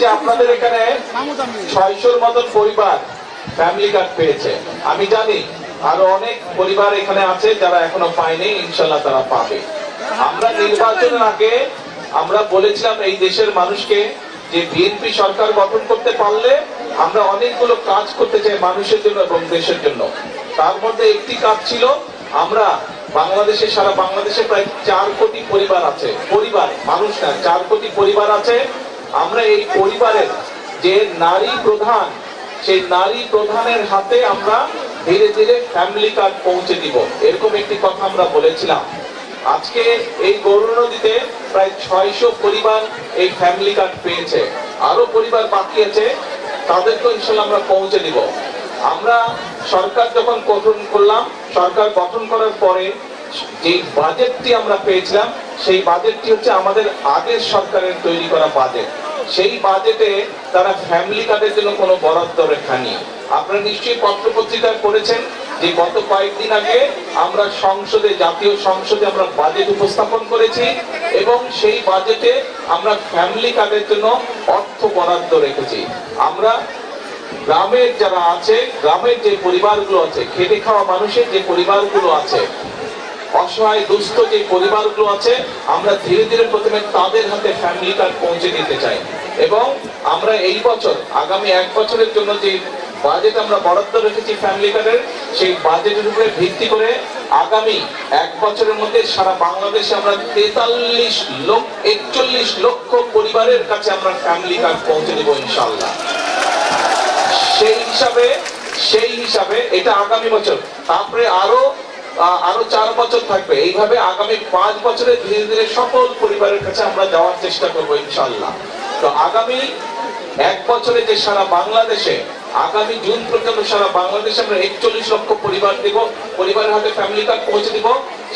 যে আপনাদের এখানে 600-র মতন পরিবার ফ্যামিলি কার্ড পেয়েছে, আমি জানি আরো অনেক পরিবার এখানে আছে যারা এখনো পায়নি, ইনশাল্লাহ তারা পাবে। আমরা নির্বাচনের আগে আমরা বলেছিলাম এই দেশের মানুষকে যে বিএনপি সরকার গঠন করতে পারলে আমরা অনেকগুলো কাজ করতে চাই মানুষের জন্য এবং দেশের জন্য। তার মধ্যে একটি কাজ ছিল, আমরা বাংলাদেশে, সারা বাংলাদেশে প্রায় 4 কোটি পরিবার আছে, পরিবার মানুষ না, 4 কোটি পরিবার আছে। আমরা এই পরিবারের যে নারী প্রধান, সেই নারী প্রধানের হাতে আমরা ধীরে ধীরে ফ্যামিলি কার্ড পৌঁছে দিব, এরকম একটি কথা আমরা বলেছিলাম। আজকে এই গৌরনদীতে প্রায় 600 পরিবার এই ফ্যামিলি কার্ড পেয়েছে, আরো পরিবার বাকি আছে, তাদেরকে ইনশাআল্লাহ আমরা পৌঁছে দিব। আমরা সরকার যখন গঠন করলাম, সরকার গঠন করার পরে যে বাজেটটি আমরা পেয়েছিলাম, সেই বাজেটটি হচ্ছে আমাদের আগের সরকারের তৈরি করা বাজেট। সেই বাজেটে তারা ফ্যামিলি কার্ডের জন্য কোনো বরাদ্দ রেখা নেই। আপনারা নিশ্চয়ই পত্রপত্রিকায় পড়েছেন যে গত কয়েকদিন আগে আমরা সংসদে, জাতীয় সংসদে আমরা বাজেট উপস্থাপন করেছি এবং সেই বাজেটে আমরা ফ্যামিলি কার্ডের জন্য অর্থ বরাদ্দ রেখেছি। আমরা গ্রামের যারা আছে, গ্রামের যে পরিবারগুলো আছে, খেটে খাওয়া মানুষের যে পরিবারগুলো আছে, অসহায় দুস্থ যে পরিবারগুলো আছে, আমরা ধীরে ধীরে প্রথমে তাদের হাতে ফ্যামিলি কার্ড পৌঁছে দিতে চাই। এবং আমরা এই বছর, আগামী 1 বছরের জন্য যে বাজেট আমরা বরাদ্দ রেখেছি ফ্যামিলি কার্ডের, সেই বাজেটের উপরে ভিত্তি করে আগামী 1 বছরের মধ্যে সারা বাংলাদেশে আমরা 41 লক্ষ পরিবারের কাছে আমরা ফ্যামিলি কার্ড পৌঁছে দেব ইনশাআল্লাহ। সেই হিসাবে এটা আগামী বছর, তারপরে আরো 4 বছর থাকবে। এইভাবে আগামী 5 বছরে ধীরে ধীরে সকল পরিবারের কাছে আমরা যাওয়ার চেষ্টা করবো ইনশাআল্লাহ। তো আগামী 1 বছরে যে সারা বাংলাদেশে, আগামী জুন পর্যন্ত সারা বাংলাদেশে আমরা 41 লক্ষ পরিবার দেব, পরিবারের হাতে ফ্যামিলি কার্ড পৌঁছে দিব।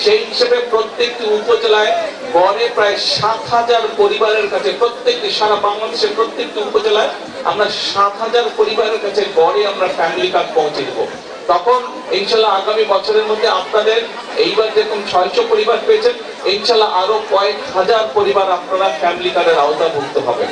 সেই হিসেবে প্রত্যেকটি উপজেলায় গড়ে প্রায় 7,000 পরিবারের কাছে, প্রত্যেকটি, সারা বাংলাদেশের প্রত্যেকটি উপজেলায় আমরা 7,000 পরিবারের কাছে গড়ে আমরা ফ্যামিলি কার্ড পৌঁছে দেব। তখন ইনশাআল্লাহ আগামী বছরের মধ্যে আপনাদের এইবার যেরকম 600 পরিবার পেয়েছেন, ইনশাআল্লাহ আরো কয়েক হাজার পরিবার আপনারা ফ্যামিলি কার্ডের আওতাভুক্ত হবেন।